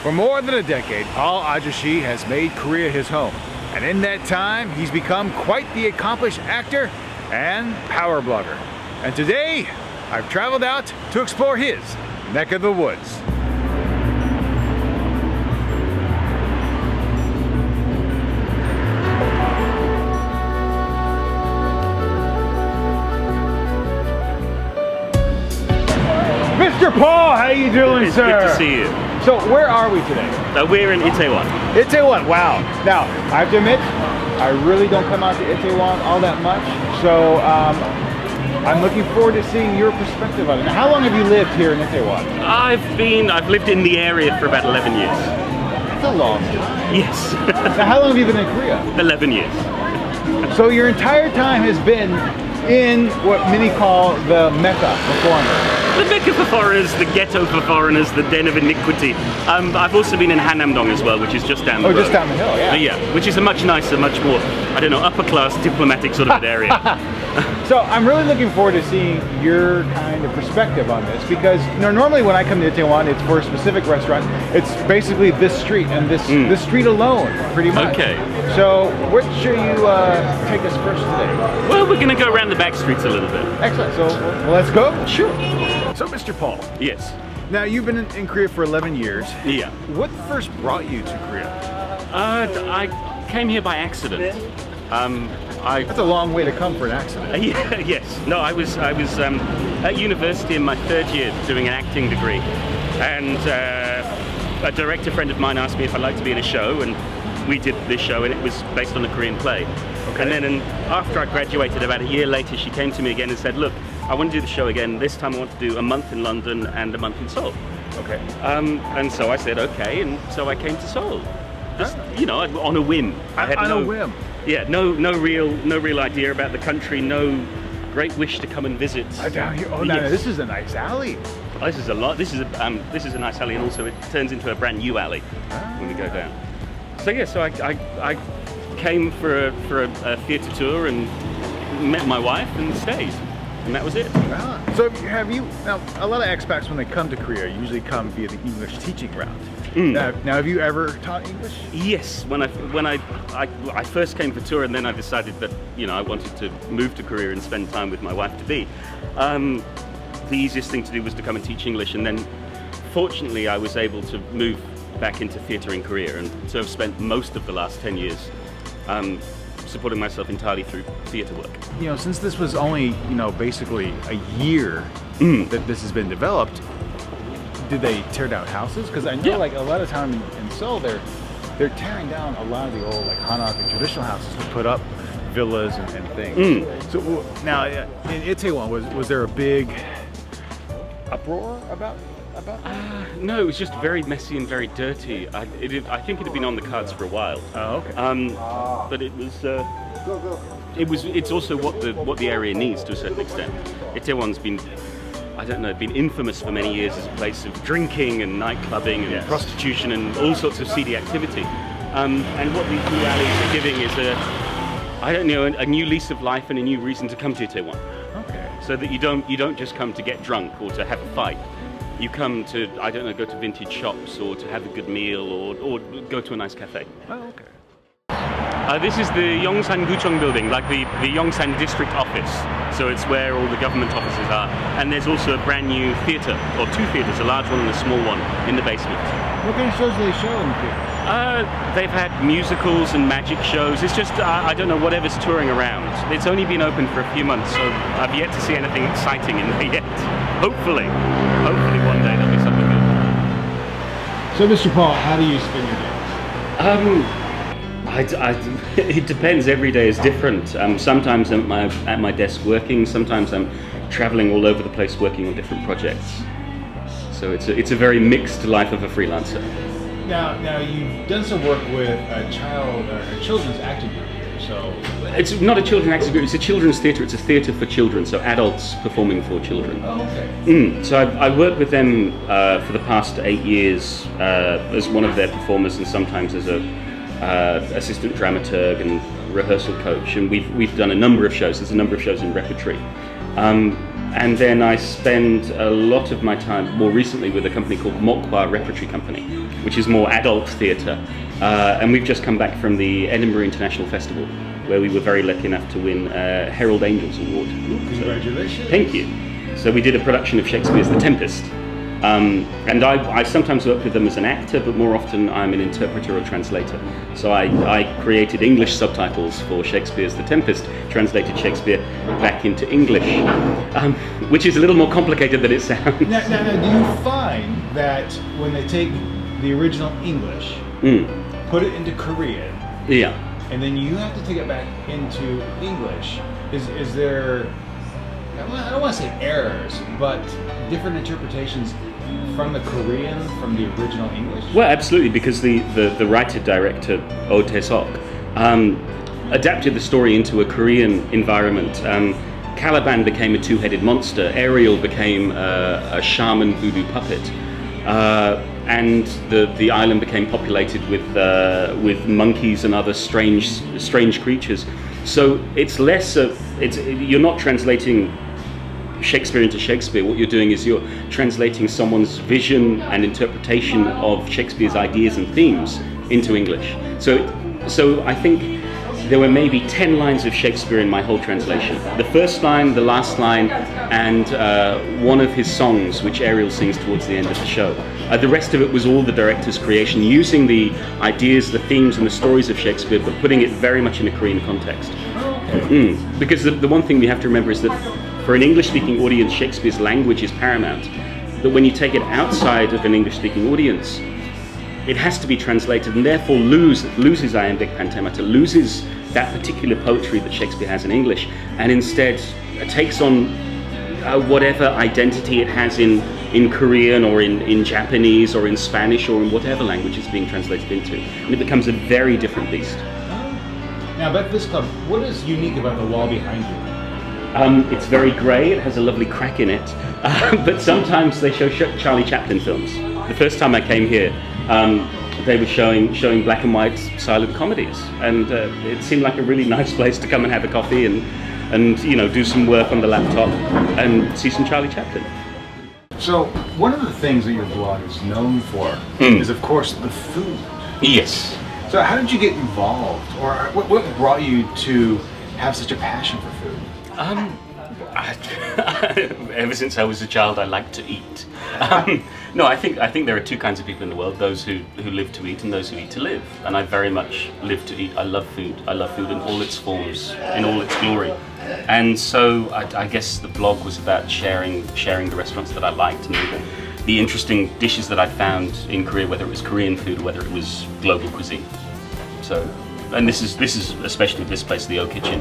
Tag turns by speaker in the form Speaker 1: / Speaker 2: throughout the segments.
Speaker 1: For more than a decade, Paul Ajosshi has made Korea his home. And in that time, he's become quite the accomplished actor and power blogger. And today, I've traveled out to explore his neck of the woods. Mr. Paul, how you doing, sir?
Speaker 2: Good to see you.
Speaker 1: So where are we today?
Speaker 2: We're in Itaewon.
Speaker 1: Itaewon, wow. Now, I have to admit, I really don't come out to Itaewon all that much, so I'm looking forward to seeing your perspective on it. Now, how long have you lived here in Itaewon?
Speaker 2: I've lived in the area for about 11 years.
Speaker 1: That's a long time.
Speaker 2: Yes.
Speaker 1: Now, how long have you been in Korea?
Speaker 2: 11 years.
Speaker 1: So your entire time has been in what many call the Mecca for foreigners.
Speaker 2: The Mecca for foreigners, the ghetto for foreigners, the den of iniquity. I've also been in Hannam-dong as well, which is just down the road.
Speaker 1: Oh, just down the hill, yeah.
Speaker 2: Yeah, which is a much nicer, much more, I don't know, upper class diplomatic sort of an area.
Speaker 1: So I'm really looking forward to seeing your kind of perspective on this, because normally when I come to Itaewon, it's for a specific restaurant. It's basically this street and this street alone, pretty much.
Speaker 2: Okay.
Speaker 1: So what should you take us first today?
Speaker 2: Well, we're going to go around the back streets a little bit.
Speaker 1: Excellent. So let's go.
Speaker 2: Sure.
Speaker 1: So Mr. Paul.
Speaker 2: Yes.
Speaker 1: Now you've been in Korea for 11 years.
Speaker 2: Yeah.
Speaker 1: What first brought you to Korea?
Speaker 2: I came here by accident.
Speaker 1: That's a long way to come for an accident.
Speaker 2: Yeah, yes. No, I was at university in my third year doing an acting degree, and a director friend of mine asked me if I'd like to be in a show, and we did this show, and it was based on a Korean play. Okay. And then after I graduated, about a year later, she came to me again and said, look, I want to do the show again. This time I want to do a month in London and a month in Seoul.
Speaker 1: Okay.
Speaker 2: And so I said, okay, and so I came to Seoul. Just, you know, on a whim. I had
Speaker 1: on a whim.
Speaker 2: Yeah, no real idea about the country, no great wish to come and visit.
Speaker 1: Down here. Oh, no, no, this is a nice alley.
Speaker 2: Oh, this is a lot. This is a nice alley, and also it turns into a brand new alley when we go down. So yeah, so I came for a theatre tour and met my wife and stayed, and that was it.
Speaker 1: Ah. So have you now? A lot of expats when they come to Korea usually come via the English teaching route. Now, have you ever taught English?
Speaker 2: Yes, when I first came for tour, and then I decided that I wanted to move to Korea and spend time with my wife to be. The easiest thing to do was to come and teach English, and then fortunately I was able to move back into theatre in Korea, and so I've spent most of the last 10 years supporting myself entirely through theatre work.
Speaker 1: Since this was only basically a year that this has been developed. Did they tear down houses? Because I know, like a lot of time in Seoul, they're tearing down a lot of the old Hanok and traditional houses to put up villas and things. So now in Itaewon, was there a big uproar about that?
Speaker 2: No, it was just very messy and very dirty. I think it had been on the cards for a while.
Speaker 1: Oh, okay.
Speaker 2: But it was. It's also what the area needs to a certain extent. Itaewon's been, I don't know, been infamous for many years as a place of drinking and nightclubbing and prostitution and all sorts of seedy activity. And what these new alleys are giving is a new lease of life and a new reason to come to Itaewon.
Speaker 1: Okay.
Speaker 2: So that you don't just come to get drunk or to have a fight. You come to, I don't know, go to vintage shops or to have a good meal or go to a nice cafe.
Speaker 1: Oh, okay.
Speaker 2: This is the Yongsan-gucheong building, like the Yongsan district office. So it's where all the government offices are. And there's also a brand new theatre, or two theatres, a large one and a small one, in the basement.
Speaker 1: What kind of shows do they show in the theatre?
Speaker 2: They've had musicals and magic shows. It's just, I don't know, whatever's touring around. It's only been open for a few months, so I've yet to see anything exciting in there yet. Hopefully one day there'll be something good.
Speaker 1: So Mr. Paul, how do you spend your days?
Speaker 2: It depends. Every day is different. Sometimes I'm at my desk working. Sometimes I'm traveling all over the place working on different projects. So it's a very mixed life of a freelancer.
Speaker 1: Now you've done some work with a children's acting group here. So
Speaker 2: it's not a children's acting group. It's a children's theatre. It's a theatre for children. So adults performing for children.
Speaker 1: Oh, okay.
Speaker 2: So I've worked with them for the past 8 years as one of their performers, and sometimes as a assistant dramaturg and rehearsal coach, and we've done a number of shows. There's a number of shows in repertory. And then I spend a lot of my time, more recently, with a company called Mokwa Repertory Company, which is more adult theatre. And we've just come back from the Edinburgh International Festival, where we were very lucky enough to win a Herald Angels Award.
Speaker 1: Congratulations.
Speaker 2: So, thank you. So we did a production of Shakespeare's The Tempest. And I sometimes work with them as an actor, but more often I'm an interpreter or translator. So I created English subtitles for Shakespeare's The Tempest, translated Shakespeare back into English, which is a little more complicated than it sounds.
Speaker 1: Now, do you find that when they take the original English, put it into Korean, and then you have to take it back into English, is there, I don't want to say errors, but different interpretations from the Korean, from the original English?
Speaker 2: Well, absolutely, because the writer-director Oh Tae-sok adapted the story into a Korean environment. Caliban became a two-headed monster, Ariel became a shaman voodoo puppet, and the island became populated with monkeys and other strange creatures. So it's less of, you're not translating Shakespeare into Shakespeare. What you're doing is you're translating someone's vision and interpretation of Shakespeare's ideas and themes into English. So I think there were maybe 10 lines of Shakespeare in my whole translation. The first line, the last line, and one of his songs, which Ariel sings towards the end of the show. The rest of it was all the director's creation, using the ideas, the themes, and the stories of Shakespeare, but putting it very much in a Korean context. Because the one thing we have to remember is that for an English-speaking audience, Shakespeare's language is paramount. That when you take it outside of an English-speaking audience, it has to be translated and therefore loses iambic pentameter, loses that particular poetry that Shakespeare has in English, and instead takes on whatever identity it has in Korean or in Japanese or in Spanish or in whatever language it's being translated into. And it becomes a very different beast.
Speaker 1: Now, about this club, what is unique about the wall behind you?
Speaker 2: It's very grey, it has a lovely crack in it, but sometimes they show Charlie Chaplin films. The first time I came here, they were showing black and white silent comedies, and it seemed like a really nice place to come and have a coffee and you know, do some work on the laptop and see some Charlie Chaplin.
Speaker 1: So, one of the things that your blog is known for is, of course, the food.
Speaker 2: Yes.
Speaker 1: So how did you get involved, or what brought you to have such a passion for food?
Speaker 2: Ever since I was a child, I liked to eat. No, I think there are two kinds of people in the world: those who live to eat and those who eat to live. And I very much live to eat. I love food. I love food in all its forms, in all its glory. And so I guess the blog was about sharing the restaurants that I liked and the interesting dishes that I found in Korea, whether it was Korean food or whether it was global cuisine. So, and this is especially this place, the O Kitchen.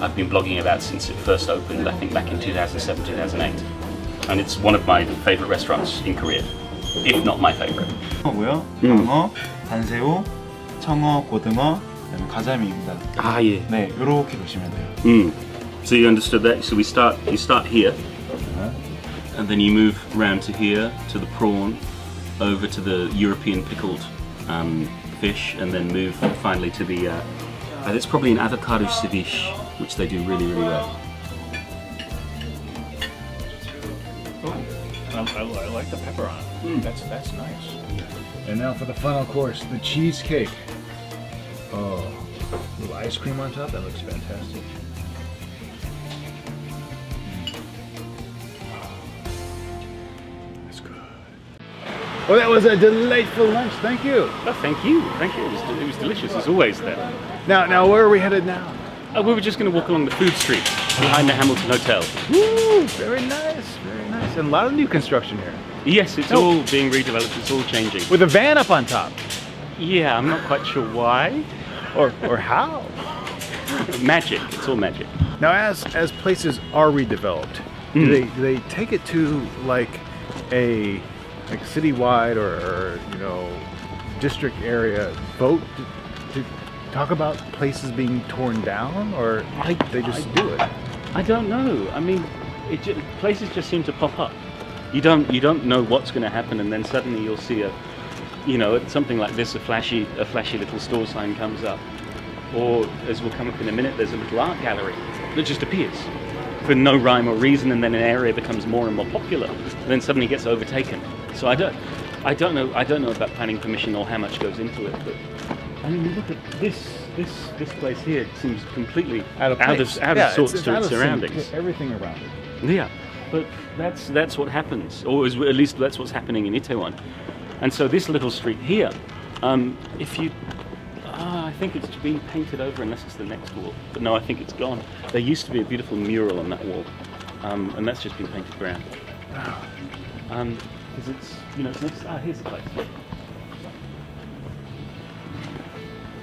Speaker 2: I've been blogging about since it first opened, I think back in 2007, 2008. And it's one of my favorite restaurants in Korea, if not my favorite.
Speaker 3: 고요. 방어, 반새우, 청어, 고등어, 그다음에 가자미입니다.
Speaker 2: Ah, yeah.
Speaker 3: 네, 이렇게 보시면 돼요.
Speaker 2: So you understood that? So you start here, and then you move round to here, to the prawn, over to the European pickled fish, and then move finally to the, it's probably an avocado ceviche, which they do really, really well.
Speaker 1: Oh, I like the pepper on it. That's nice. And now for the final course, the cheesecake. Oh, a little ice cream on top. That looks fantastic. That's good. Well, that was a delightful lunch. Thank you.
Speaker 2: Oh, thank you. Thank you. It was delicious as always there.
Speaker 1: Now where are we headed now?
Speaker 2: We were just going to walk along the food street behind the Hamilton Hotel.
Speaker 1: Woo! Very nice, very nice. And a lot of new construction here.
Speaker 2: Yes, it's all being redeveloped. It's all changing.
Speaker 1: With a van up on top.
Speaker 2: Yeah, I'm not quite sure why.
Speaker 1: Or how.
Speaker 2: Magic. It's all magic.
Speaker 1: Now, as places are redeveloped, do they take it to like a citywide or you know, district area vote to talk about places being torn down, or they just do it?
Speaker 2: I don't know. I mean, places just seem to pop up. You don't know what's going to happen, and then suddenly you'll see something like this, a flashy little store sign comes up, or as will come up in a minute, there's a little art gallery that just appears. for no rhyme or reason, and then an area becomes more and more popular, and then suddenly gets overtaken. So I don't know about planning permission or how much goes into it, but I mean, look at this place here. It seems completely out of sorts to its surroundings.
Speaker 1: Everything around it.
Speaker 2: Yeah, but that's what happens, or at least that's what's happening in Itaewon. And so this little street here, if you, I think it's been painted over unless it's the next wall. But no, I think it's gone. There used to be a beautiful mural on that wall, and that's just been painted brown. Because it's, it's next. Here's the place.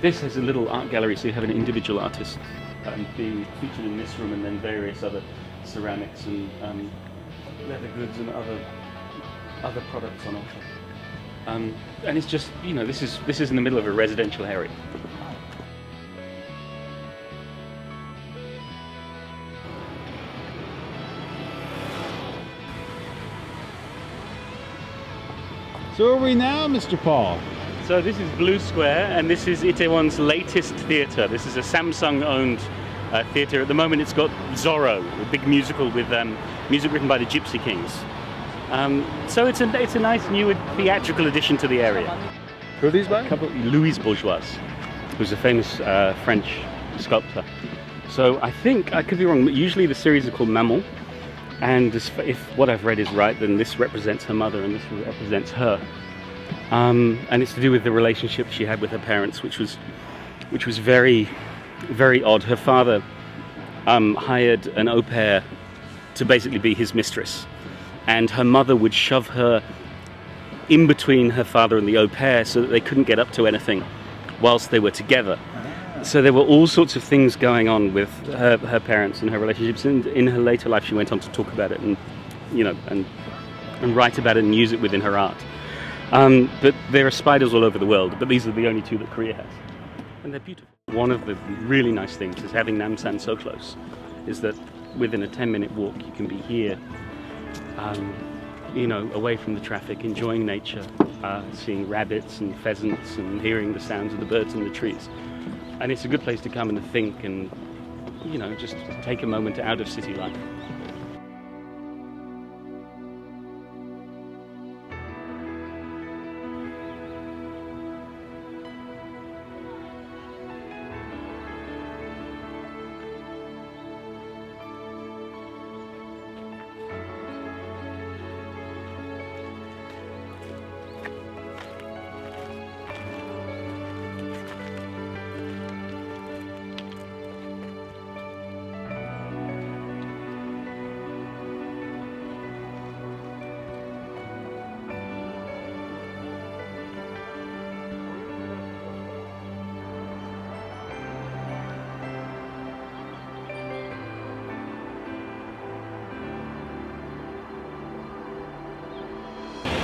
Speaker 2: This has a little art gallery, so you have an individual artist being featured in this room, and then various other ceramics and leather goods and other products on offer. And it's just, this is in the middle of a residential area.
Speaker 1: So where are we now, Mr. Paul?
Speaker 2: So this is Blue Square, and this is Itaewon's latest theatre. This is a Samsung-owned theatre. At the moment it's got Zorro, a big musical with music written by the Gypsy Kings. So it's a nice new theatrical addition to the area.
Speaker 1: Who are these by?
Speaker 2: Louis Bourgeois, who's a famous French sculptor. So I think, I could be wrong, but usually the series are called Maman. And if what I've read is right, then this represents her mother and this represents her. And it's to do with the relationship she had with her parents, which was very, very odd. Her father hired an au pair to basically be his mistress, and her mother would shove her in between her father and the au pair so that they couldn't get up to anything whilst they were together. So there were all sorts of things going on with her parents and her relationships, and in her later life she went on to talk about it and and write about it and use it within her art. But there are spiders all over the world, but these are the only two that Korea has, and they're beautiful. One of the really nice things is having Namsan so close, is that within a 10-minute walk you can be here, away from the traffic, enjoying nature, seeing rabbits and pheasants and hearing the sounds of the birds in the trees. And it's a good place to come and think and, just take a moment out of city life.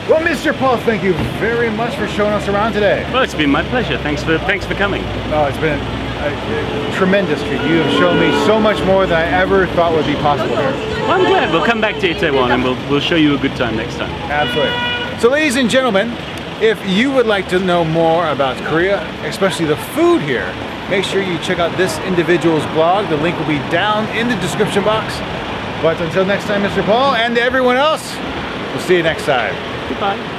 Speaker 1: Well, Mr. Paul, thank you very much for showing us around today.
Speaker 2: Well, it's been my pleasure. Thanks for coming.
Speaker 1: Oh, it's been a tremendous treat. You have shown me so much more than I ever thought would be possible here.
Speaker 2: Well, I'm glad. We'll come back to Itaewon and we'll show you a good time next time.
Speaker 1: Absolutely. So, ladies and gentlemen, if you would like to know more about Korea, especially the food here, make sure you check out this individual's blog. The link will be down in the description box. But until next time, Mr. Paul, and to everyone else, we'll see you next time.
Speaker 2: Goodbye.